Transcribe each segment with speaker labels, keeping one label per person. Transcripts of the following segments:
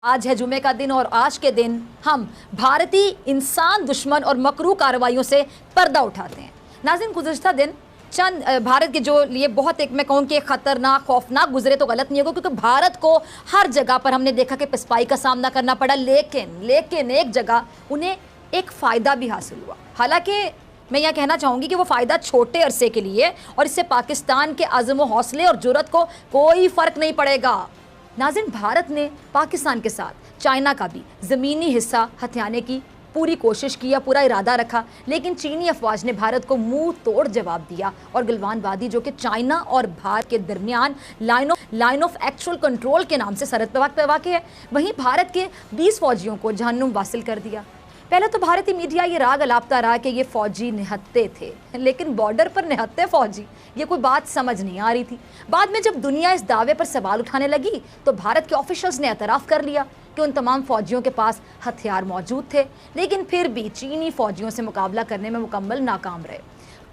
Speaker 1: आज है जुमे का दिन और आज के दिन हम भारतीय इंसान दुश्मन और मकरू कार्रवाइयों से पर्दा उठाते हैं। नाज़रीन, गुज़श्ता दिन चंद भारत के जो लिए बहुत एक मैं कहूँ कि खतरनाक खौफनाक गुजरे तो गलत नहीं होगा, क्योंकि भारत को हर जगह पर हमने देखा कि पिस्पाई का सामना करना पड़ा, लेकिन एक जगह उन्हें एक फ़ायदा भी हासिल हुआ। हालांकि मैं यह कहना चाहूँगी कि वो फ़ायदा छोटे अरसे के लिए, और इससे पाकिस्तान के अज़्म व हौसले और जुर्रत को कोई फ़र्क नहीं पड़ेगा। नाज़रीन, भारत ने पाकिस्तान के साथ चाइना का भी ज़मीनी हिस्सा हथियाने की पूरी कोशिश की, पूरा इरादा रखा, लेकिन चीनी अफवाज ने भारत को मुंह तोड़ जवाब दिया और गलवान वादी, जो कि चाइना और भारत के दरमियान लाइन ऑफ एक्चुअल कंट्रोल के नाम से सरहद पे वाक़ है, वहीं भारत के 20 फौजियों को जहन्नुम वासिल कर दिया। पहले तो भारतीय मीडिया ये राग अलापता रहा कि ये फ़ौजी निहत्ते थे, लेकिन बॉर्डर पर निहत्ते फ़ौजी, ये कोई बात समझ नहीं आ रही थी। बाद में जब दुनिया इस दावे पर सवाल उठाने लगी तो भारत के ऑफिशियल्स ने एतराफ़ कर लिया कि उन तमाम फ़ौजियों के पास हथियार मौजूद थे, लेकिन फिर भी चीनी फ़ौजियों से मुकाबला करने में मुकम्मल नाकाम रहे।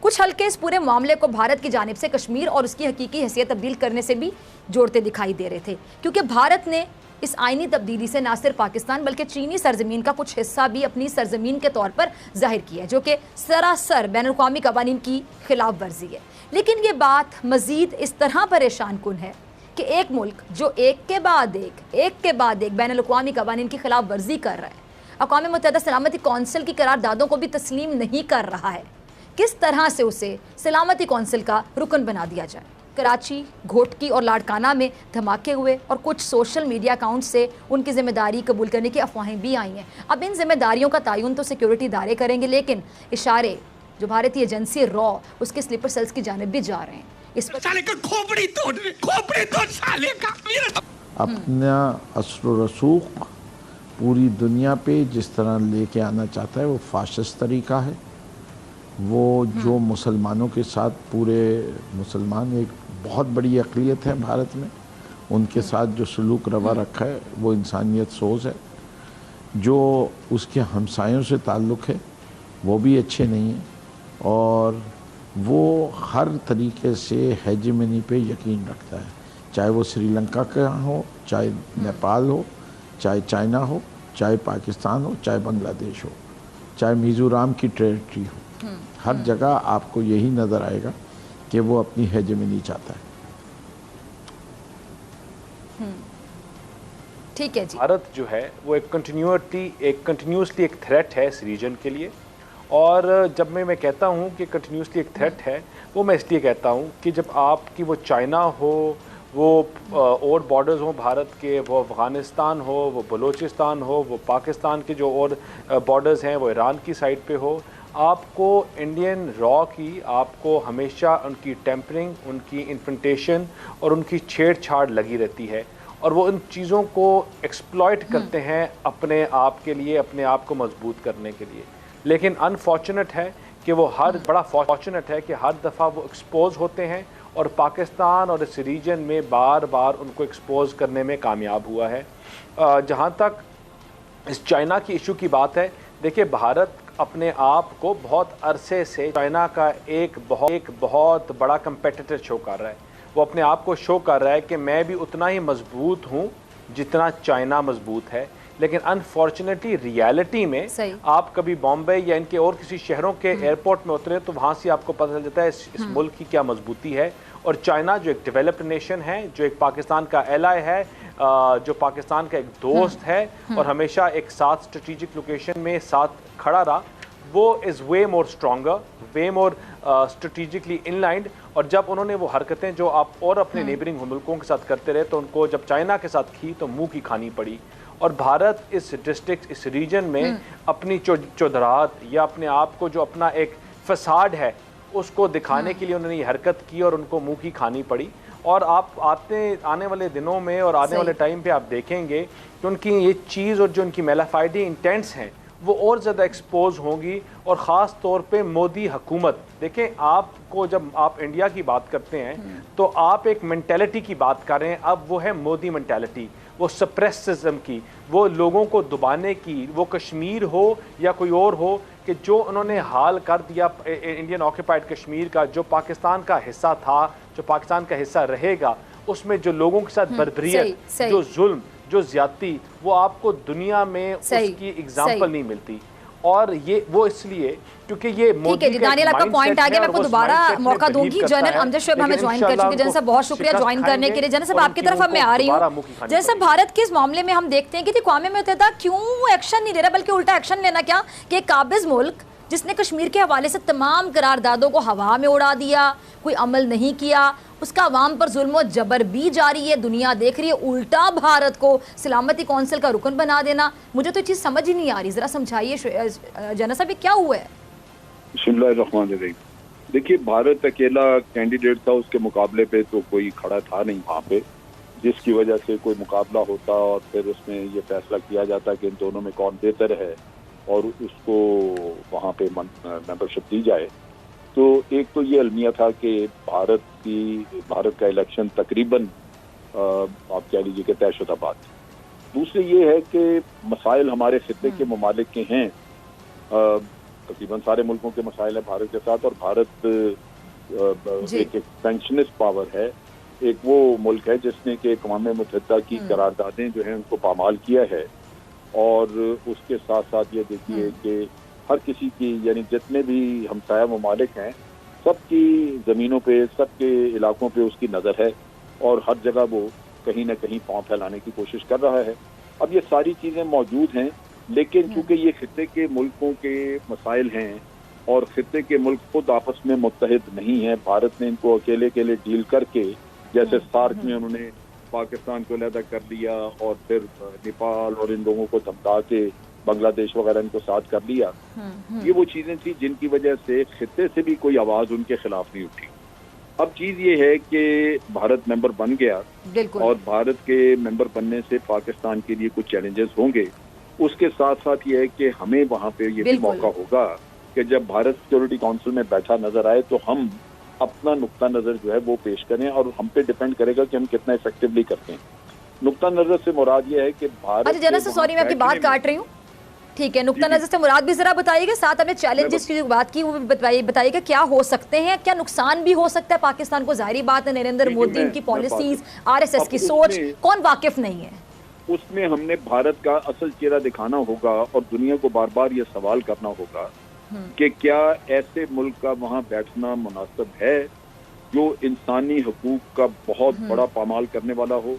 Speaker 1: कुछ हल्के इस पूरे मामले को भारत की जानिब से कश्मीर और उसकी हकीकी हैसियत तब्दील करने से भी जोड़ते दिखाई दे रहे थे, क्योंकि भारत ने इस आइनी तब्दीली से न सिर्फ पाकिस्तान बल्कि चीनी सरजमीन का कुछ हिस्सा भी अपनी सरजमीन के तौर पर जाहिर किया है, जो कि सरासर बैनुल-अक़वामी कवानीन की खिलाफ वर्जी है। लेकिन ये बात मज़ीद इस तरह परेशान कुन है कि एक मुल्क जो एक के बाद एक बैनुल-अक़वामी कवानीन की खिलाफ वर्जी कर रहा है, अक़वाम मुत्तहिदा सलामती कौंसिल की करारदादों को भी तस्लीम नहीं कर रहा है, किस तरह से उसे सलामती कौंसिल का रुकन बना दिया जाए। कराची, घोटकी और लाड़काना में धमाके हुए और कुछ सोशल मीडिया अकाउंट से उनकी जिम्मेदारी कबूल करने की अफवाहें भी आई हैं। अब इन जिम्मेदारियों का तयन तो सिक्योरिटी इदारे करेंगे, लेकिन इशारे जो भारतीय एजेंसी रॉ उसके स्लीपर सेल्स की जानिब भी जा रहे हैं। इस पर
Speaker 2: साले का खोपड़ी तोड़ साले का
Speaker 3: अपना असर रसूख पूरी दुनिया पे जिस तरह लेके आना चाहता है वो फाशिस्ट तरीका है। वो जो मुसलमानों के साथ, पूरे मुसलमान एक बहुत बड़ी अक़लियत है भारत में, उनके साथ जो सलूक रवा रखा है वो इंसानियत सोज़ है। जो उसके हमसायों से ताल्लुक़ है वो भी अच्छे नहीं हैं, और वो हर तरीके से हेजेमनी पे यकीन रखता है, चाहे वो श्रीलंका का हो, चाहे नेपाल हो, चाहे चाइना हो, चाहे पाकिस्तान हो, चाहे बांग्लादेश हो, चाहे मिज़ोरम की टेरिटरी हो। हर जगह आपको यही नज़र आएगा कि वो अपनी हेजेमनी चाहता है।
Speaker 1: ठीक है जी।
Speaker 4: भारत जो है वो एक कंटिन्यूसली एक थ्रेट है इस रीजन के लिए, और जब मैं कहता हूँ कि कंटिन्यूसली एक थ्रेट है, वो मैं इसलिए कहता हूँ कि जब आपकी वो चाइना हो, वो और बॉर्डर्स हो भारत के, वो अफ़गानिस्तान हो, वो बलूचिस्तान हो, वो पाकिस्तान के जो और बॉर्डर्स हैं वो ईरान की साइड पे हो, आपको इंडियन रॉ की, आपको हमेशा उनकी टेम्परिंग, उनकी इन्फेंटेशन और उनकी छेड़छाड़ लगी रहती है, और वो इन चीज़ों को एक्सप्लॉइट करते हैं अपने आप के लिए, अपने आप को मजबूत करने के लिए। लेकिन अनफॉर्चुनेट है कि वो बड़ा फॉर्चुनेट है कि हर दफ़ा वो एक्सपोज होते हैं, और पाकिस्तान और इस रीजन में बार बार उनको एक्सपोज करने में कामयाब हुआ है। जहाँ तक इस चाइना की इशू की बात है, देखिए भारत अपने आप को बहुत अरसे से चाइना का एक बहुत बड़ा कंपेटिटर शो कर रहा है। वो अपने आप को शो कर रहा है कि मैं भी उतना ही मजबूत हूँ जितना चाइना मजबूत है, लेकिन अनफॉर्चुनेटली रियलिटी में आप कभी बॉम्बे या इनके और किसी शहरों के एयरपोर्ट में उतरे तो वहाँ से आपको पता चल जाता है इस मुल्क की क्या मजबूती है। और चाइना जो एक डेवलप्ड नेशन है, जो एक पाकिस्तान का एलाय है, जो पाकिस्तान का एक दोस्त है और हमेशा एक साथ स्ट्रेटेजिक लोकेशन में साथ खड़ा रहा, वो is way more stronger, way more strategically inlined. और जब उन्होंने वो हरकतें जो आप और अपने नेबरिंग मुल्कों के साथ करते रहे, तो उनको जब चाइना के साथ की तो मुंह की खानी पड़ी। और भारत इस डिस्ट्रिक्ट, इस रीजन में अपनी चौधराहट या अपने आप को जो अपना एक फसाड है उसको दिखाने के लिए उन्होंने ये हरकत की और उनको मुंह की खानी पड़ी। और आप आने वाले दिनों में और आने वाले टाइम पे आप देखेंगे कि उनकी ये चीज़ और जो उनकी मेलाफाइडी इंटेंट्स हैं वो और ज़्यादा एक्सपोज होंगी। और ख़ास तौर पे मोदी हुकूमत, देखें आपको जब आप इंडिया की बात करते हैं तो आप एक मेंटेलिटी की बात कर रहे हैं, अब वो है मोदी मेंटेलिटी, वो सप्रेसिज्म की, वो लोगों को दबाने की, वो कश्मीर हो या कोई और हो, कि जो उन्होंने हाल कर दिया इंडियन ऑक्यूपाइड कश्मीर का, जो पाकिस्तान का हिस्सा था, जो पाकिस्तान का हिस्सा रहेगा, उसमें जो लोगों के साथ बर्बरियत, जो जुल्म, जो ज्यादती वो आपको दुनिया में
Speaker 1: सही,
Speaker 4: उसकी एग्जाम्पल
Speaker 1: सही।
Speaker 4: नहीं मिलती। और ये वो इसलिए क्योंकि ये
Speaker 1: ठीक है जी, दानियल आपका पॉइंट आ गया। मैं आपको दोबारा मौका दूंगी। जनरल अमजद शोएब हमें ज्वाइन कर चुके। जनरल साहब बहुत शुक्रिया ज्वाइन करने के लिए। जनरल साहब आपकी तरफ अब मैं आ रही हूँ। जनरल साहब भारत के इस मामले में हम देखते हैं कि अक़वाम मुत्तहिदा क्यों एक्शन नहीं ले रहा, बल्कि उल्टा एक्शन लेना क्या कि एक काबिज मुल्क जिसने कश्मीर के हवाले से तमाम करारदादों को हवा में उड़ा दिया, कोई अमल नहीं किया, उसका अवाम पर जुल्म और जबर भी जारी है, दुनिया देख रही है, उल्टा भारत को सलामती कौंसिल का रुकन बना देना। मुझे तो चीज़ समझ ही नहीं आ रही, ज़रा समझाइए जनरल साहब, क्या हुआ है?
Speaker 5: बिस्मिल्लाहिर्रहमानिर्रहीम। देखिए, भारत अकेला कैंडिडेट था, उसके मुकाबले पे तो कोई खड़ा था नहीं वहाँ पे, जिसकी वजह से कोई मुकाबला होता और फिर उसमें ये फैसला किया जाता कि इन दोनों में कौन बेहतर है और उसको वहाँ पे मेंबरशिप दी जाए। तो एक तो ये अलमिया था कि भारत का इलेक्शन तकरीबन आप कह लीजिए कि तयशुदा बात। दूसरी ये है कि मसाइल हमारे खित्ते के ममालिक के हैं, तकरीबन सारे मुल्कों के मसाइल हैं भारत के साथ, और भारत एक एक्सपेंशनिस्ट पावर है। एक वो मुल्क है जिसने कि अक़वाम मुत्तहिदा की करारदादें जो हैं उनको पामाल किया है, और उसके साथ साथ ये देखिए कि हर किसी की, यानी जितने भी हमसाया ममालिक हैं, सबकी ज़मीनों पे, सबके इलाकों पे उसकी नज़र है, और हर जगह वो कहीं ना कहीं पाँव फैलाने की कोशिश कर रहा है। अब ये सारी चीज़ें मौजूद हैं, लेकिन चूंकि ये खित्ते के मुल्कों के मसाइल हैं और खित्ते के मुल्क खुद आपस में मुत्तहिद नहीं है, भारत ने इनको अकेले अकेले डील करके, जैसे सार्क में उन्होंने पाकिस्तान को अलहदा कर लिया और फिर नेपाल और इन लोगों को धमका के बांग्लादेश वगैरह इनको साथ कर लिया। ये वो चीजें थी जिनकी वजह से खित्ते से भी कोई आवाज उनके खिलाफ नहीं उठी। अब चीज ये है कि भारत मेंबर बन गया, और भारत के मेंबर बनने से पाकिस्तान के लिए कुछ चैलेंजेस होंगे। उसके साथ साथ ये है कि हमें वहाँ पे ये भी मौका होगा कि जब भारत सिक्योरिटी काउंसिल में बैठा नजर आए तो हम अपना नुक्ता नजर जो है वो पेश करें, और हम पे डिपेंड करेगा कि हम कितना इफेक्टिवली करते हैं। नुक्ता नजर से मुराद ये है कि भारत,
Speaker 1: अच्छा जनरल सॉरी मैं आपकी बात काट रही हूँ, ठीक है, नुक्ता नजर से मुराद भी जरा बताइएगा, साथ हमें चैलेंजेस की जो बात की वो भी बताइएगा, क्या हो सकते हैं, क्या नुकसान भी हो सकता है पाकिस्तान को। जाहिर बात है नरेंद्र मोदी, इनकी पॉलिसीज, आरएसएस की सोच, कौन वाकिफ नहीं है।
Speaker 5: उसमें हमने भारत का असल चेहरा दिखाना होगा और दुनिया को बार बार ये सवाल करना होगा कि क्या ऐसे मुल्क का वहाँ बैठना मुनासिब है जो इंसानी हकूक का बहुत बड़ा पामाल करने वाला हो,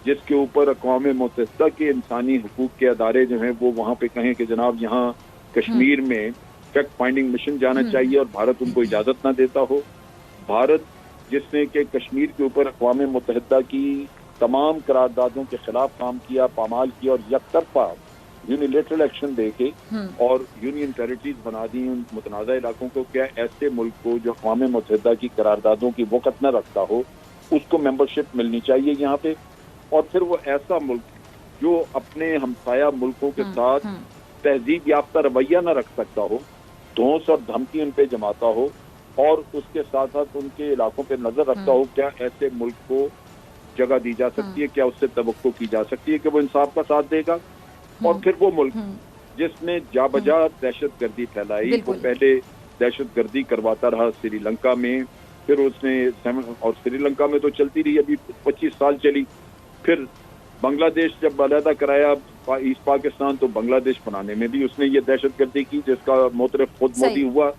Speaker 5: जिसके ऊपर अक़वाम मुत्तहिदा के इंसानी हकूक के अदारे जो हैं वो वहाँ पे कहें कि जनाब यहाँ कश्मीर में फैक्ट फाइंडिंग मिशन जाना चाहिए और भारत उनको इजाज़त ना देता हो। भारत जिसने कि कश्मीर के ऊपर अक़वाम मुत्तहिदा की तमाम करारदादों के खिलाफ काम किया, पामाल किया और यकतरफा यूनिलेटरल एक्शन देके और यूनियन टेरिटरीज बना दी उन मुतनाज़ा इलाकों को, क्या ऐसे मुल्क को जो अक़वाम मुत्तहिदा की करारदादों की वक़्त न रखता हो उसको मेंबरशिप मिलनी चाहिए यहाँ पे। और फिर वो ऐसा मुल्क जो अपने हमसाया मुल्कों के साथ तहजीब याफ्ता रवैया न रख सकता हो, धौंस और धमकी उन पे जमाता हो और उसके साथ साथ उनके इलाकों पे नजर रखता हो, क्या ऐसे मुल्क को जगह दी जा सकती है, क्या उससे तवक्को की जा सकती है कि वो इंसाफ का साथ देगा। और फिर वो मुल्क जिसने जाबजा दहशतगर्दी फैलाई, वो पहले दहशतगर्दी करवाता रहा श्रीलंका में, फिर उसने, और श्रीलंका में तो चलती रही, अभी 25 साल चली, फिर बांग्लादेश जब अलहदा कराया ईस्ट पाकिस्तान तो बांग्लादेश बनाने में भी उसने ये दहशतगर्दी की जिसका मोतरफ खुद मोदी हुआ,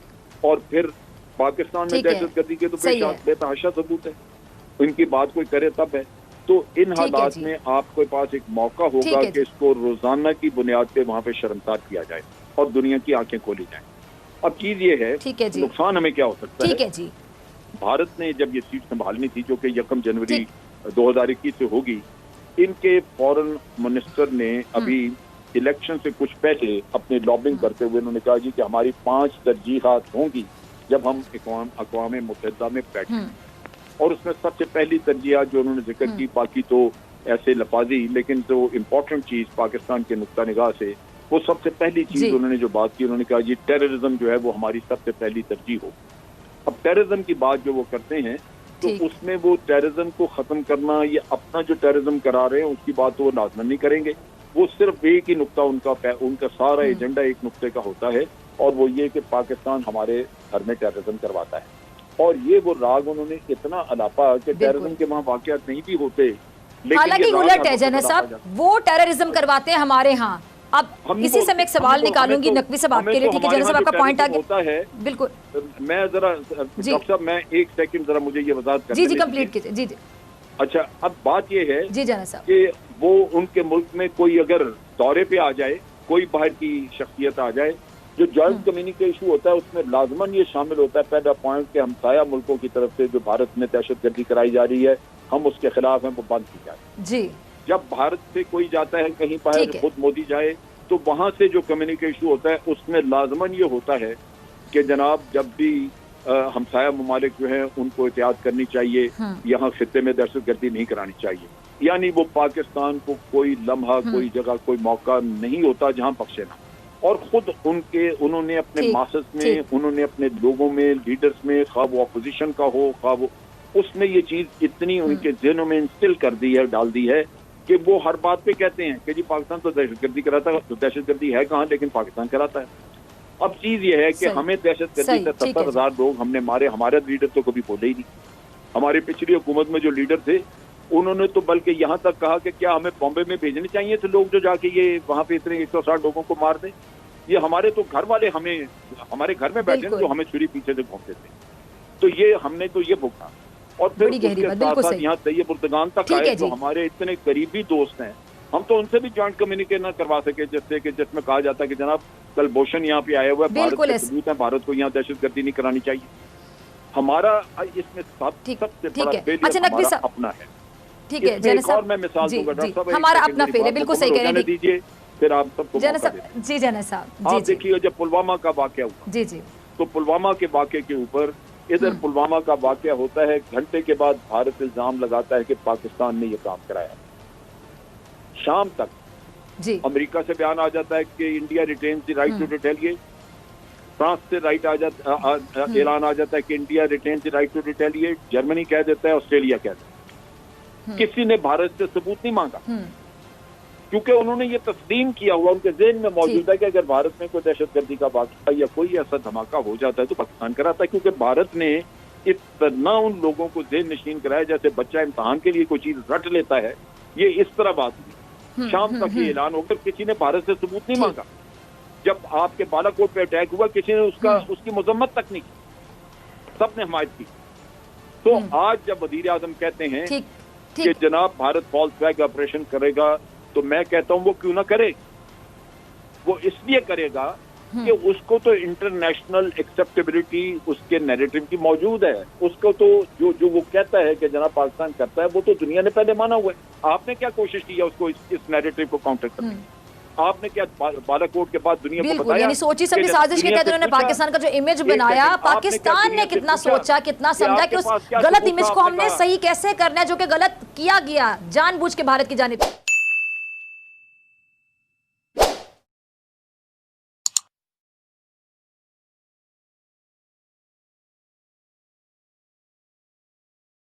Speaker 5: और फिर पाकिस्तान में दहशतगर्दी के तो बेतहाशा सबूत है, इनकी बात कोई करे तब है। तो इन हालात में आपके पास एक मौका होगा कि इसको रोजाना की बुनियाद पे वहाँ पे शर्मसार किया जाए और दुनिया की आंखें खोली जाएं। अब चीज ये है नुकसान हमें क्या हो सकता है जी। भारत ने जब ये सीट संभालनी थी जो कि 1 जनवरी 2021 से होगी, इनके फॉरेन मिनिस्टर ने अभी इलेक्शन से कुछ पहले अपनी लॉबिंग करते हुए उन्होंने कहा जी कि हमारी 5 तरजीहात होंगी जब हम अक़वाम मुत्तहिदा में बैठे, और उसमें सबसे पहली तरजीहात जो उन्होंने जिक्र की, बाकी तो ऐसे लफाजी, लेकिन जो इम्पोर्टेंट चीज पाकिस्तान के नुक्ता निगाह से, वो सबसे पहली चीज उन्होंने जो बात की, उन्होंने कहा जी टेररिज्म जो है वो हमारी सबसे पहली तरजीह हो। अब टेररिज्म की बात जो वो करते हैं तो उसमें वो टेररिज्म को खत्म करना या अपना जो टेररिज्म करा रहे हैं उसकी बात तो वो लाजमन नहीं करेंगे, वो सिर्फ एक ही नुक्ता उनका सारा एजेंडा एक नुक्ते का होता है, और वो ये कि पाकिस्तान हमारे घर में टेररिज्म करवाता है। और ये वो राग उन्होंने इतना अलापा कि टेररिज्म के वहाँ वाकयात नहीं भी होते, लेकिन
Speaker 1: हालांकि
Speaker 5: ये राज
Speaker 1: उलट है
Speaker 5: हमको
Speaker 1: जनरल
Speaker 5: पता
Speaker 1: साहब,
Speaker 5: जा-
Speaker 1: वो टेररिज्म करवाते हैं हमारे यहाँ। अब
Speaker 5: हमको-
Speaker 1: इसी से मैं एक सवाल
Speaker 5: हमको-
Speaker 1: निकालूंगी
Speaker 5: हमें तो-
Speaker 1: नकवी साहब आपके
Speaker 5: हमें
Speaker 1: लिए,
Speaker 5: तो
Speaker 1: ठीक है
Speaker 5: हमारे
Speaker 1: जनरल साहब,
Speaker 5: यहाँ
Speaker 1: आपका
Speaker 5: जो
Speaker 1: पॉइंट आ
Speaker 5: terrorism
Speaker 1: गया।
Speaker 5: होता है,
Speaker 1: बिल्कुल
Speaker 5: मैं जरा
Speaker 1: जी।
Speaker 5: डॉक्टर साहब मैं एक सेकंड जरा मुझे ये वजाहत करने
Speaker 1: जी जी
Speaker 5: दीजिए।
Speaker 1: कंप्लीट कीजिए। जी जी
Speaker 5: अच्छा, अब बात ये है
Speaker 1: जी जनरल साहब।
Speaker 5: कि वो उनके मुल्क में कोई अगर दौरे पे आ जाए, कोई बाहर की शख्सियत आ जाए, जो जॉइंट कम्युनिटी इशू होता है उसमें लाजमन ये शामिल होता है पहला पॉइंट के हमसाया मुल्कों की तरफ से जो भारत में दहशतगर्दी कराई जा रही है, हम उसके खिलाफ हैं, वो बंद की जाए।
Speaker 1: जी
Speaker 5: जब भारत से कोई जाता है कहीं
Speaker 1: ठीक
Speaker 5: बाहर,
Speaker 1: है।
Speaker 5: खुद मोदी जाए, तो वहां से जो कम्युनिकेशन इशू होता है उसमें लाजमन ये होता है कि जनाब जब भी हमसाया ममालिक जो हैं उनको एहतियात करनी चाहिए, यहाँ खित्ते में दहशतगर्दी नहीं करानी चाहिए। यानी वो पाकिस्तान को कोई लम्हा, कोई जगह, कोई मौका नहीं होता जहाँ बख्शे ना। और खुद उन्होंने अपने
Speaker 1: ठीक,
Speaker 5: मासस में,
Speaker 1: ठीक।
Speaker 5: उन्होंने अपने लोगों में, लीडर्स में, खा वो अपोजिशन का हो, खा वो, उसमें ये चीज इतनी उनके जहनों में इंस्टिल कर दी है, डाल दी है कि वो हर बात पे कहते हैं कि जी पाकिस्तान तो दहशतगर्दी कराता है, तो दहशतगर्दी है कहाँ, लेकिन पाकिस्तान कराता है। अब चीज ये है कि
Speaker 1: सही,
Speaker 5: हमें दहशतगर्दी
Speaker 1: सही,
Speaker 5: से
Speaker 1: ठीक है
Speaker 5: 70,000 लोग हमने मारे, हमारे लीडर तो कभी बोले ही नहीं। हमारी पिछली हुकूमत में जो लीडर थे उन्होंने तो बल्कि यहाँ तक कहा कि क्या हमें बॉम्बे में भेजने चाहिए थे लोग जो जाके ये वहाँ पे इतने 160 लोगों को मार दें। ये हमारे तो घर वाले हमें हमारे घर में बैठे
Speaker 1: बिल्कुल।
Speaker 5: जो हमें छुरी पीछे से घूमते थे, तो ये हमने तो ये भुगता। और फिर
Speaker 1: बड़ी गहरी
Speaker 5: उसके
Speaker 1: बात, बिल्कुल
Speaker 5: साथ
Speaker 1: सही।
Speaker 5: यहाँ तैयब उर्दगान तक
Speaker 1: ठीक है
Speaker 5: आए जो
Speaker 1: जी।
Speaker 5: हमारे इतने करीबी दोस्त हैं, हम तो उनसे भी जॉइंट कम्युनिकेट ना करवा सके, जैसे कि जिसमें कहा जाता है कि जनाब कल बोशन यहाँ पे आया हुआ है, भारत
Speaker 1: बिल्कुल
Speaker 5: के
Speaker 1: ऐसे।
Speaker 5: सबूत है, भारत को यहाँ दहशतगर्दी नहीं करानी चाहिए। हमारा इसमें
Speaker 1: ठीक,
Speaker 5: सबसे
Speaker 1: ठीक
Speaker 5: बड़ा
Speaker 1: है।
Speaker 5: फेलियर
Speaker 1: अच्छा, नकवी
Speaker 5: हमारा
Speaker 1: साहब,
Speaker 5: अपना है।
Speaker 1: ठीक है
Speaker 5: इसमें
Speaker 1: जनरल
Speaker 5: एक और
Speaker 1: साहब।
Speaker 5: मैं मिसाल
Speaker 1: जी
Speaker 5: दूंगा
Speaker 1: जी,
Speaker 5: डॉक्टर साहब, एक
Speaker 1: हमारा
Speaker 5: सेकंड
Speaker 1: अपना
Speaker 5: मेरी
Speaker 1: फेल है,
Speaker 5: बात
Speaker 1: बिल्कुल
Speaker 5: मुकम्मल
Speaker 1: सही कह
Speaker 5: हो
Speaker 1: रहे
Speaker 5: जाने
Speaker 1: हैं
Speaker 5: दीजिए, फिर आप सबको
Speaker 1: जनरल
Speaker 5: मौका दें।
Speaker 1: साहब। जी जनरल साहब।
Speaker 5: आप
Speaker 1: जी जी
Speaker 5: देखिए जब पुलवामा का वाकया हुआ,
Speaker 1: जी जी
Speaker 5: तो पुलवामा के वाकये के ऊपर इधर पुलवामा का वाकया होता है, घंटे के बाद भारत इल्जाम लगाता है कि पाकिस्तान ने ये काम कराया। शाम तक
Speaker 1: जी
Speaker 5: अमेरिका से बयान आ जाता है कि India retains the right to retaliate. France से राइट आ जाता ऐलान आ जाता है कि India retains the right to retaliate. Germany कह देता है, ऑस्ट्रेलिया कह देता है। किसी ने भारत से सबूत नहीं मांगा, क्योंकि उन्होंने ये तस्लीम किया हुआ, उनके ज़हन में मौजूद है कि अगर भारत में कोई दहशतगर्दी का वाक़या या कोई ऐसा धमाका हो जाता है तो पाकिस्तान कराता है। क्योंकि भारत ने इतना उन लोगों को ज़हन नशीन कराया जैसे बच्चा इम्तहान के लिए कोई चीज रट लेता है, ये इस तरह बात हुई। शाम तक ये ऐलान होकर किसी ने भारत से सबूत नहीं मांगा। जब आपके बालाकोट पे अटैक हुआ किसी ने उसकी मजम्मत तक नहीं की, सबने हमायत की। तो आज जब वजीर आजम कहते हैं
Speaker 1: ठीक
Speaker 5: कि
Speaker 1: ठीक
Speaker 5: जनाब भारत फॉल्स फ्लैग ऑपरेशन करेगा, तो मैं कहता हूं वो क्यों ना करे। वो इसलिए करेगा कि उसको तो इंटरनेशनल एक्सेप्टेबिलिटी उसके नैरेटिव की मौजूद है। उसको तो जो वो कहता है कि जनाब पाकिस्तान करता है, वो तो दुनिया ने पहले माना हुआ है। आपने क्या कोशिश की है उसको इस नैरेटिव को काउंटर करने की? आपने क्या बालाकोट के बाद दुनिया को
Speaker 1: बिल्कुल,
Speaker 5: बताया?
Speaker 1: यानी सोची समझी
Speaker 5: कि
Speaker 1: साजिश के
Speaker 5: दुनिया
Speaker 1: तहत
Speaker 5: से
Speaker 1: उन्होंने
Speaker 5: पूछा,
Speaker 1: पाकिस्तान का जो इमेज
Speaker 5: एक
Speaker 1: बनाया,
Speaker 5: सेकंड, आपने क्या
Speaker 1: पाकिस्तान
Speaker 5: दुनिया
Speaker 1: ने
Speaker 5: से
Speaker 1: कितना
Speaker 5: पूछा
Speaker 1: सोचा, कितना
Speaker 5: कि
Speaker 1: समझा
Speaker 5: आपके
Speaker 1: कि उस
Speaker 5: पास क्या
Speaker 1: गलत
Speaker 5: सबूत
Speaker 1: इमेज
Speaker 5: था?
Speaker 1: को
Speaker 5: आपने
Speaker 1: हमने
Speaker 5: कहा।
Speaker 1: सही कैसे करना है, जो कि गलत किया गया जानबूझ के भारत की जानिब।